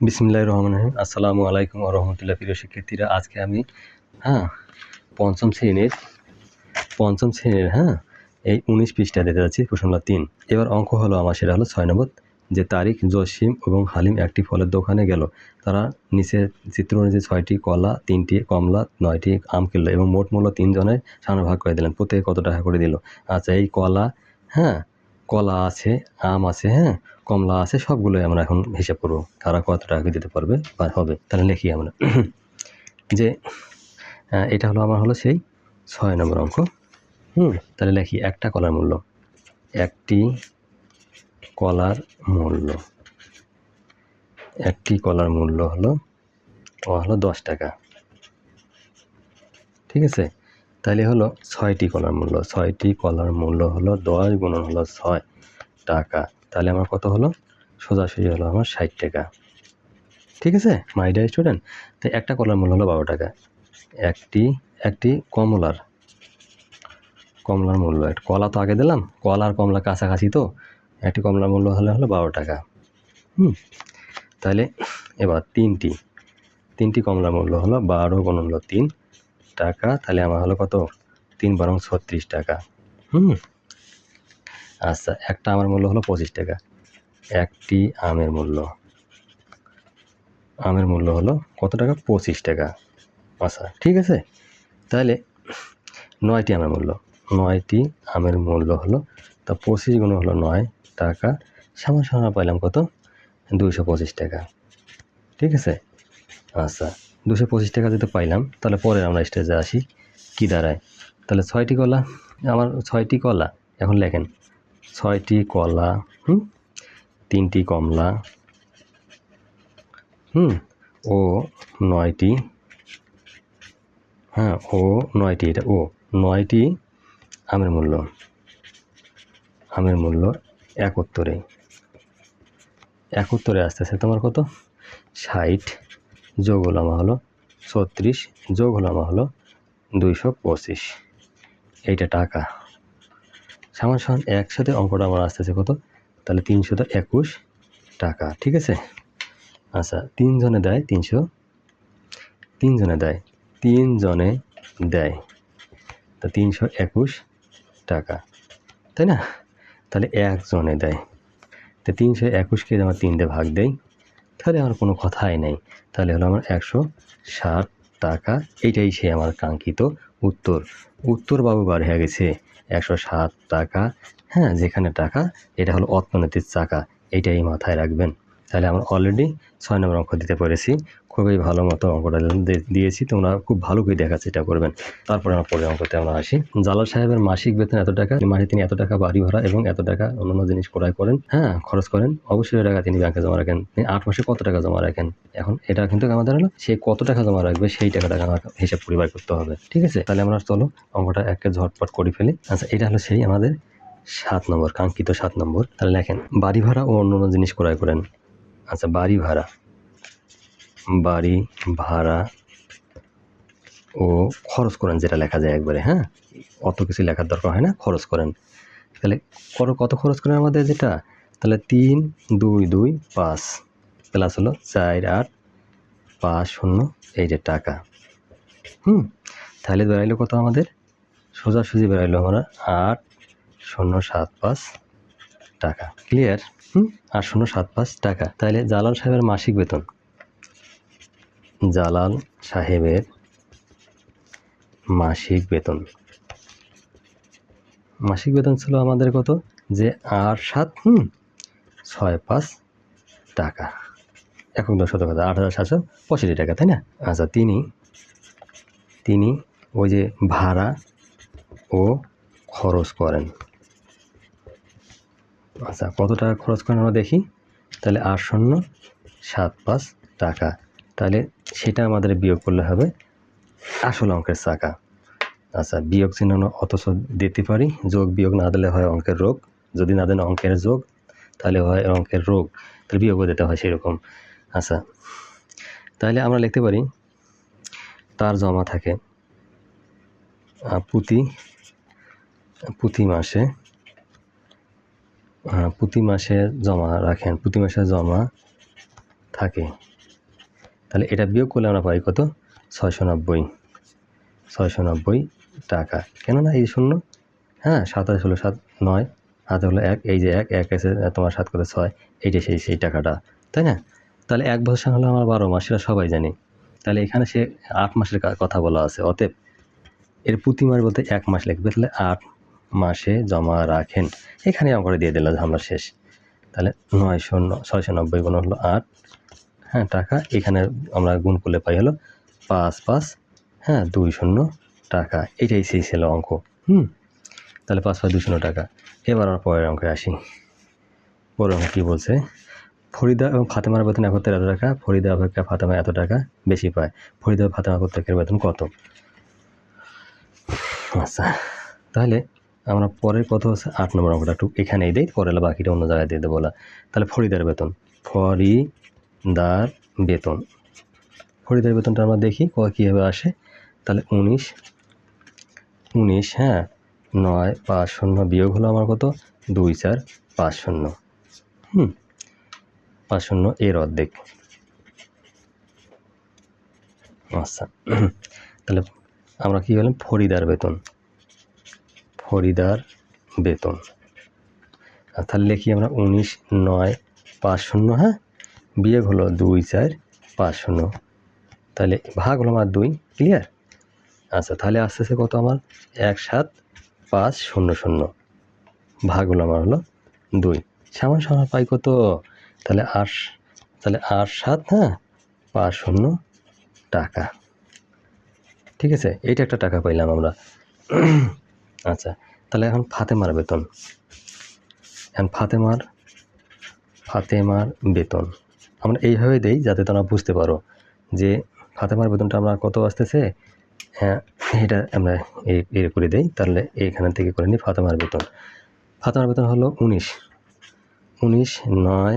বিসমিল্লাহির রহমানির রহিম। আসসালামু আলাইকুম ওয়া রাহমাতুল্লাহ। প্রিয় শিক্ষার্থীরা, আজকে আমি পঞ্চম শ্রেণীর এই 19 পৃষ্ঠা দিতে যাচ্ছি, প্রশ্ন নম্বর 3। এবার অঙ্ক হলো আমার, সেটা হলো 6 নম্বর, যে তারিক, জসিম এবং হালিম একটি ফলের দোকানে গেল। তারা নিচে চিত্র অনুযায়ী 6টি কলা, 3টি কমলা, 9টি আম কিনলো এবং মোট মূল্য 3 জনের সামনে ভাগ করে দিলেন। প্রত্যেকে কত টাকা করে দিল? আচ্ছা, এই কলা আছে, আম আছে, কমলা আছে, সবগুলোই আমরা এখন হিসাব করবো কারা কত টাকা দিতে পারবে বা হবে। তাহলে লিখি আমরা যে এটা হলো আমার হলো সেই 6 নম্বর অঙ্ক। তাহলে লিখি একটা কলার মূল্য, একটি কলার মূল্য হলো 10 টাকা। ঠিক আছে, তাহলে হলো 6টি কলার মূল্য হলো 10 গুণন হলো 6 টাকা। তাহলে আমার কত হলো? সোজাসুজি হলো আমার 60 টাকা। ঠিক আছে মাই ডিয়ার স্টুডেন্ট। তো একটা কলার মূল্য হলো 12 টাকা। একটি কমলার মূল্য, একটা কলা তো আগে দিলাম, কলা আর কমলা কাছাকাছি, তো একটি কমলার মূল্য হলো 12 টাকা। তাহলে এবার তিনটি কমলার মূল্য হলো 12 গুণন হলো 3 টাকা। তাহলে আমার হলো কত? 3 বারং 36 টাকা। আচ্ছা, একটা আমের মূল্য হলো 25 টাকা। একটি আমের মূল্য হলো কত টাকা? 25 টাকা। আচ্ছা, ঠিক আছে। তাহলে 9টি আমের মূল্য হলো, তা 25 গুণ হলো 9 টাকা, সামান পাইলাম কত? 225 টাকা। ঠিক আছে। আচ্ছা, 225 টাকা যেহেতু পাইলাম, তাহলে পরে আমরা স্টেজে আসি কি দাঁড়ায়। তাহলে 6টি কলা, এখন লেখেন 6টি কলা, 3টি কমলা, ও 9টি, এটা 9টি আমের মূল্য 71 আসতেছে তোমার কত? 60 যোগ হলো আমার হলো 36 যোগ হলো আমার হলো 225, এইটা টাকা। সমান একসাথে অঙ্কটা আমার আসতেছে কত? তাহলে 321 টাকা। ঠিক আছে। আচ্ছা, 3 জনে দেয় তা 321 টাকা, তাই না? তাহলে 1 জনে দেয়, তো 321কে আমার 3 দিয়ে ভাগ দেয়, তাহলে আমার কোনো কথাই নেই। তাহলে হলো আমার 160 টাকা। এইটাই সে আমার কাঙ্ক্ষিত উত্তর বাবু বার হয়ে গেছে 160 টাকা। যেখানে টাকা, এটা হলো অর্থনীতির চাকা, এইটাই মাথায় রাখবেন। তাহলে আমরা অলরেডি 6 নম্বর অঙ্ক দিতে পেরেছি। খুবই ভালো মতো অঙ্কটা দিয়েছি, তোমরা খুব ভালো করে দেখার চেষ্টা করবেন। তারপরে আমরা পরের অঙ্কতে আমরা আসি। জালাল সাহেবের মাসিক বেতন এত টাকা, মাসে তিনি এত টাকা বাড়ি ভাড়া এবং এত টাকা অন্যান্য জিনিস ক্রয় করেন, খরচ করেন। অবশ্যই টাকা তিনি ব্যাংকে জমা রাখেন। তিনি 8 মাসে কত টাকা জমা রাখেন? এখন এটা কিন্তু আমাদের হলো সে কত টাকা জমা রাখবে, সেই টাকাটা আমার হিসাব করে বের করতে হবে। ঠিক আছে, তাহলে আমরা চলো অঙ্কটা একে ঝটপট করে ফেলি। আচ্ছা, এটা হলো সেই আমাদের 7 নম্বর, কাঙ্ক্ষিত 7 নম্বর। তাহলে লেখেন বাড়ি ভাড়া ও অন্যান্য জিনিস ক্রয় করেন। আচ্ছা, বাড়ি ভাড়া ও খরচ করেন, যেটা লেখা যায় একবারে, অত কিছু লেখার দরকার হয় না, খরচ করেন। তাহলে কত খরচ করেন আমাদের যেটা? তাহলে 3, 2, 2, 5 প্লাস হলো 4, 8, 5, 0, এই যে টাকা। তাহলে বেড়াইলো কত আমাদের? সোজাসুজি বেড়াইলো আমরা 8075 টাকা। ক্লিয়ার? 8075 টাকা। তাহলে জালাল সাহেবের মাসিক বেতন ছিল আমাদের কত? যে 8765 টাকা। একক দশ শত কথা 8765 টাকা, তাই না? আচ্ছা, তিনি ওই যে ভাড়া ও খরচ করেন। আচ্ছা, কত টাকা খরচ করেন আমরা দেখি। তাহলে 8075 টাকা। তাহলে সেটা আমাদের বিয়োগ করলে হবে আসল অঙ্কের চাকা। আচ্ছা, বিয়োগ চিহ্ন অথচ দিতে পারি, যোগ বিয়োগ না দিলে হয় অঙ্কের রোগ, যদি না দেন অঙ্কের যোগ তাহলে হয় অঙ্কের রোগ, তাহলে বিয়োগও দিতে হয় সেরকম। আচ্ছা, তাহলে আমরা লিখতে পারি তার জমা থাকে প্রতি মাসে জমা থাকে তাহলে এটা বিয়োগ করলে আমরা পাই কত 690 টাকা। কেননা এই শূন্য, হ্যাঁ 7 আর 16 7 9 হাতে হলো 1, এই যে 1 এসে তোমার 7 করে 6, এইটা সেই টাকাটা, তাই না? তাহলে 1 বছর হলো আমার 12 মাস, সেটা সবাই জানি। তাহলে এখানে সে 8 মাসের কথা বলা আছে, অতএব এর প্রতি মাস বলতে 1 মাস লিখবে, তাহলে 8 মাসে জমা রাখেন। এখানে অঙ্কটা দিয়ে দিলাম, ঝামেলা শেষ। তাহলে 690 গুণ হলো 8, হ্যাঁ টাকা। এখানে আমরা গুণ করলে পাই হলো 5 5, হ্যাঁ 20 টাকা। এটাই সেই ছিল অঙ্ক। তাহলে 5 5 200 টাকা। এবার আর পরের অঙ্কে আসি। পরের অঙ্ক কী বলছে, ফরিদা এবং ফাতেমার বেতন একত্রে এত টাকা, ফরিদা অপেক্ষা ফাতেমা এত টাকা বেশি পায়, ফরিদা ও ফাতেমা প্রত্যেকের বেতন কত? আচ্ছা, তাহলে আমরা পরের কত হচ্ছে 8 নম্বর অঙ্কটা একটু এখানেই দেই, পরে বাকিটা অন্য জায়গায় দিয়ে দেবো। তাহলে ফরিদার বেতন, ফরিদার বেতনটা আমরা দেখি কীভাবে আসে। তাহলে 19, হ্যাঁ 9 5 0 বিয়োগ হলো আমার কত 2 4 5 0, 5 0 এর অর্ধেক। আচ্ছা, তাহলে আমরা কী বললাম, ফরিদার বেতন। তাহলে লিখি আমরা 19 9 5 0, হ্যাঁ বিয়োগ হলো 2 4 5 0, তাহলে ভাগ হলো আমার 2, ক্লিয়ার? আচ্ছা, তাহলে আস্তে আস্তে কত আমার 1 7 5 0 0, ভাগ হলো আমার হলো 2, সমান পাই কত? তাহলে 8 7, হ্যাঁ 5 0 টাকা। ঠিক আছে, এইটা একটা টাকা পাইলাম আমরা। আচ্ছা, তাহলে এখন ফাতেমার বেতন, ফাতেমার বেতন আমরা এইভাবে দেই যাতে তোমরা বুঝতে পারো যে ফাতেমার বেতনটা আমরা কত আসতেছে, হ্যাঁ এটা আমরা এই করে দেই। তাহলে এইখান থেকে করে নিই ফাতেমার বেতন হলো 19 9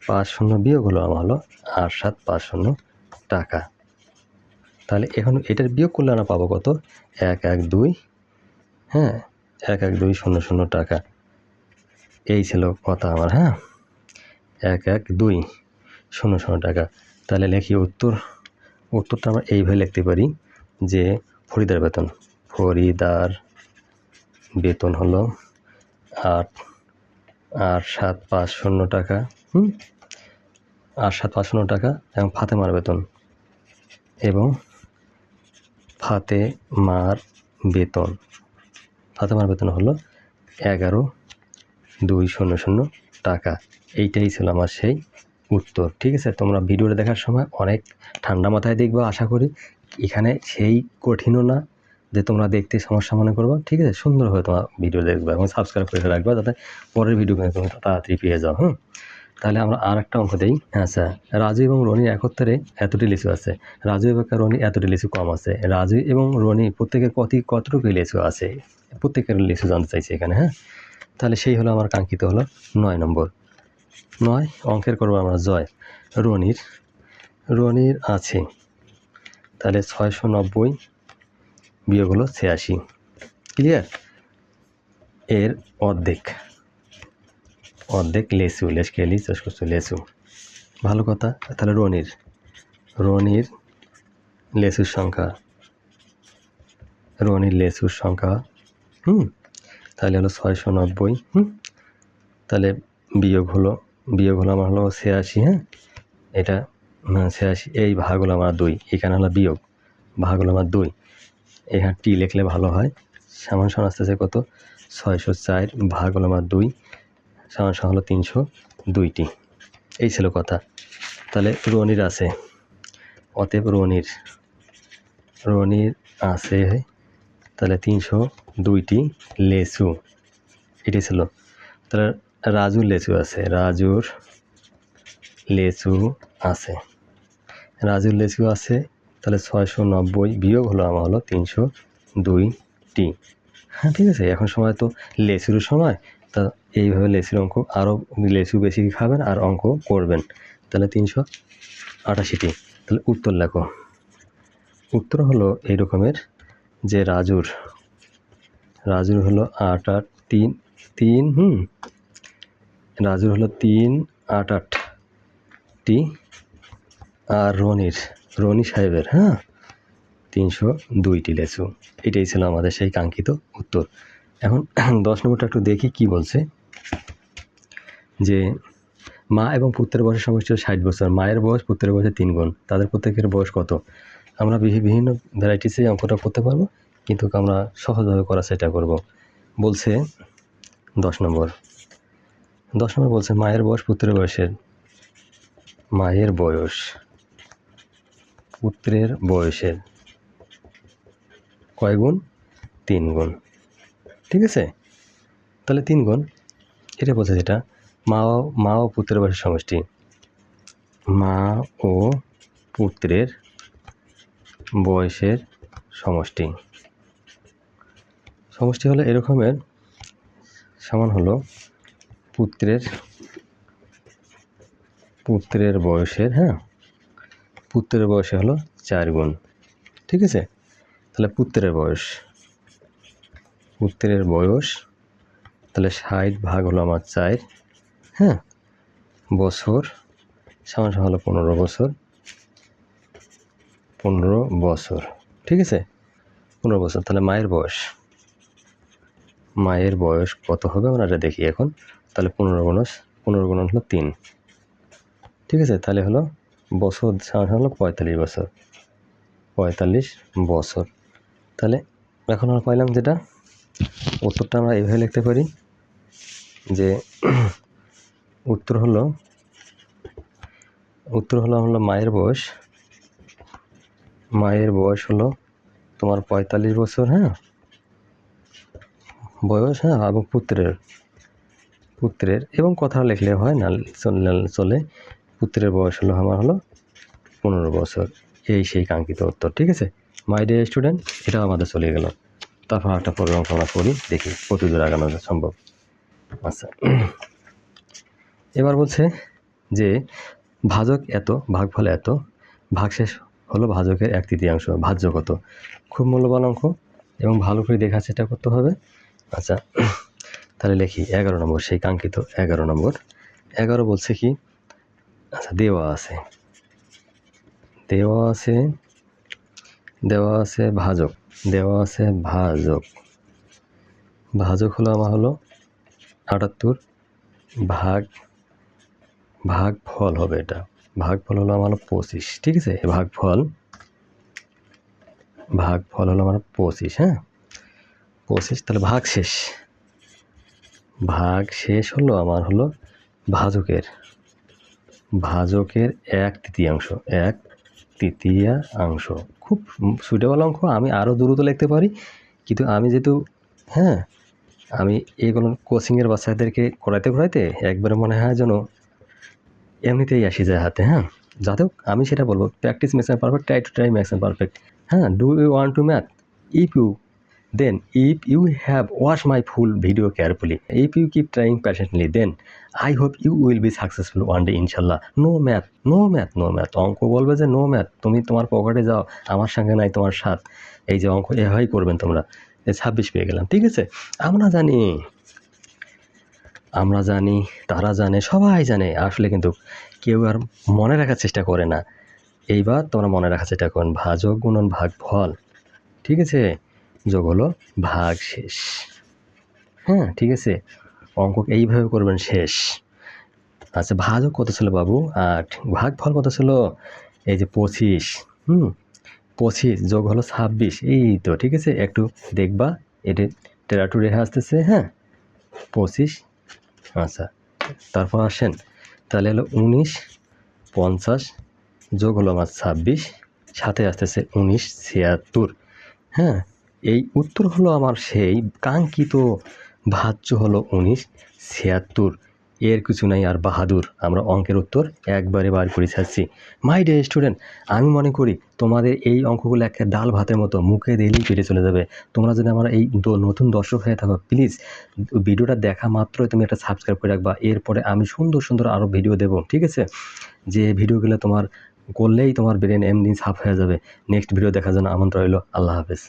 5 0 বিয়োগ হলো আমার হলো 8 7 5 0 টাকা। তাহলে এখন এটার বিয়োগ করলে আমরা পাবো কত 1 1 2, হ্যাঁ 1 1 2 0 0 টাকা। এই ছিল কথা আমার, হ্যাঁ 1 1 2 0 0 টাকা। তাহলে লিখি উত্তরটা আমরা এইভাবে লিখতে পারি যে ফরিদার বেতন হলো 8 7 5 0 টাকা, 8 7 5 0 টাকা। এবং ফাতেমার বেতন হলো 11 2 0 0 টাকা। এইটাই ছিল আমার সেই উত্তর। ঠিক আছে, তোমরা ভিডিওটা দেখার সময় অনেক ঠান্ডা মাথায় দেখবে, আশা করি। এখানে সেই কঠিনও না যে তোমরা দেখতে সমস্যা মনে করবো। ঠিক আছে, সুন্দরভাবে তোমার ভিডিও দেখবে এবং সাবস্ক্রাইব করে রাখবে যাতে পরের ভিডিও তুমি তাড়াতাড়ি পেয়ে যাও। তাহলে আমরা আর একটা অঙ্ক দিই। আচ্ছা, রাজু এবং রনি একত্রে এতটি লিচু আছে, রাজু এবং রনি এতটি লিচু কম আছে, রাজু এবং রনি প্রত্যেকের কতটুকু লিচু আছে, প্রত্যেকের লিচু জানতে চাইছে এখানে। হ্যাঁ, তাহলে সেই হলো আমার কাঙ্ক্ষিত হলো 9 নম্বর। 9 অঙ্কের করবো আমরা জয়। রনির আছে, তাহলে 690 বিয়োগ হলো 86, ক্লিয়ার? এর অর্ধেক লেচু, ভালো কথা। তাহলে রনির লেচুর সংখ্যা, তাহলে হলো 690, তাহলে বিয়োগ হলো আমার হলো 86, হ্যাঁ এটা 86, এই ভাগ হলো আমার 2, এখানে হলো বিয়োগ, ভাগ হলো আমার 2, এখানে টি লিখলে ভালো হয়। সমান আসতেছে কত 604 ভাগ হলো আমার 2, সমান হলো 302টি। এই ছিল কথা। তাহলে রনির আছে, অতএব রনির আছে, তাহলে 302টি লেচু, এটি ছিল। তাহলে রাজুর লেচু আছে, তাহলে 690 বিয়োগ হলো আমার হলো 302টি। হ্যাঁ ঠিক আছে, এখন সময় তো লেচুর সময়, তা এইভাবে লেচুর অঙ্ক, আরও লেচু বেশি খাবেন আর অঙ্ক করবেন। তাহলে 388টি। তাহলে উত্তর লেখো। উত্তর হলো এই রকমের যে রাজুর হলো 8 8 3 3, রাজুর হলো 3 8 8টি আর রনি সাহেবের 302টি লেচু। এটাই ছিল আমাদের সেই কাঙ্ক্ষিত উত্তর। এখন 10 নম্বরটা একটু দেখি কি বলছে, যে মা এবং পুত্রের বয়সের সমষ্টি 60 বছর। মায়ের বয়স পুত্রের বয়সে 3 গুণ, তাদের প্রত্যেকের বয়স কত? আমরা বিভিন্ন ভ্যারাইটিসে অঙ্কটা করতে পারবো, কিন্তু আমরা সহজভাবে করার চেষ্টা করব। বলছে 10 নম্বর বলছে মায়ের বয়স পুত্রের বয়সের কয় গুণ? 3 গুণ। ঠিক আছে, তাহলে 3 গুণ এটা বলছে, যেটা মা ও পুত্রের বয়সের সমষ্টি। মা ও পুত্রের বয়সের সমষ্টি হলো এরকমের, সমান হলো পুত্রের বয়সে হলো 4 গুণ। ঠিক আছে, তাহলে পুত্রের বয়স তাহলে 60 ভাগ হলো আমার 4, বছর সমান হলো 15 বছর। ঠিক আছে, 15 বছর। তাহলে মায়ের বয়স কত হবে আমরা এটা দেখি এখন। তাহলে 15 গুণ হলো 3। ঠিক আছে, তাহলে হলো বছর সমান হলো 45 বছর। তাহলে এখন আমরা পাইলাম যেটা উত্তরটা আমরা এইভাবে লিখতে পারি, যে উত্তর হলো মায়ের বয়স হলো তোমার 45 বছর, বয়স, এবং পুত্রের এবং কথা লিখলে হয় না, চলে। পুত্রের বয়স হলো আমার 15 বছর। এই সেই কাঙ্ক্ষিত উত্তর। ঠিক আছে মাই ডিয়ার স্টুডেন্ট, এটা আমাদের চলে গেল। তারপর একটা প্রোগ্রাম আমরা করি, দেখি কত দূর আগানো সম্ভব। আচ্ছা, এবার বলছে যে ভাজক এত, ভাগফল এত, ভাগশেষ হলো ভাজকের 1/3। ভাজ্য কত? খুব মূল্যবান অঙ্ক এবং ভালো করে দেখার চেষ্টা করতে হবে। আচ্ছা, তাহলে লিখি 11 নম্বর, সেই কাঙ্ক্ষিত 11 নম্বর। 11 বলছে কি, আচ্ছা দেওয়া আছে ভাজক হলো আমার 78, ভাগফল হবে, এটা ভাগফল হলো আমার 25। ঠিক আছে, ভাগফল হলো আমার 25। 25। তাহলে ভাগশেষ হলো আমার ভাজকের 1/3। খুব সুইটেবল অঙ্ক। আমি আরও দ্রুত লিখতে পারি, কিন্তু আমি যেহেতু আমি এইগুলো কোচিংয়ের বাচ্চাদেরকে করাইতে একবারে মনে হয় যেন এমনিতেই আসি যায় হাতে। যাতে আমি সেটা বলবো, practice makes M perfect, try makes M perfect. Do you want to math? If you have watched my full video carefully, if you keep trying patiently, then I hope you will be successful one day, inshallah. No math. অঙ্ক বলবে যে no math, তুমি তোমার পকেটে যাও, আমার সঙ্গে নাই তোমার সাথ। এই যে অঙ্ক এভাবেই করবেন তোমরা। 26 পেয়ে গেলাম। ঠিক আছে, আমরা জানি, তারা জানে, সবাই জানে, আসলে কিন্তু কেউ আর মনে রাখার চেষ্টা করে না। এইবার তোমরা মনে রাখার চেষ্টা করুন, ভাজক গুণন ভাগফল, ঠিক আছে, যোগ হলো ভাগশেষ। ঠিক আছে, অঙ্ক এইভাবে করবেন শেষ। আচ্ছা, ভাজক কত ছিল বাবু? 8। ভাগফল কত ছিল? এই যে 25। 25 যোগ হলো 26। এই তো, ঠিক আছে, একটু দেখবা, এটা টেরাটু রেখা আসতেছে। 25। আচ্ছা, তারপর আসেন, তাহলে হলো 19, 50 যোগ হলো আমার 26, সাথে আসতেছে 19, 76। এই উত্তর হলো আমার সেই কাঙ্ক্ষিত ভাজ্য হলো 19, 76। এর কিছু নাই আর বাহাদুর, আমরা অঙ্কের উত্তর একবারে বার করে ছাড়ছি। মাই ডিয়ার স্টুডেন্ট, আমি মনে করি তোমাদের এই অঙ্কগুলো একটা ডাল ভাতের মতো, মুখে দিলেই পেটে চলে যাবে। তোমরা যদি আমার এই নতুন দর্শক হয়ে থাকো, প্লিজ ভিডিওটা দেখা মাত্রই তুমি একটা সাবস্ক্রাইব করে রাখবা। এরপরে আমি সুন্দর আরও ভিডিও দেবো। ঠিক আছে, যে ভিডিওগুলো তোমার করলেই তোমার ব্রেন এমনি সাফ হয়ে যাবে। নেক্সট ভিডিও দেখার জন্য আমন্ত্রণ রইল। আল্লাহ হাফেজ।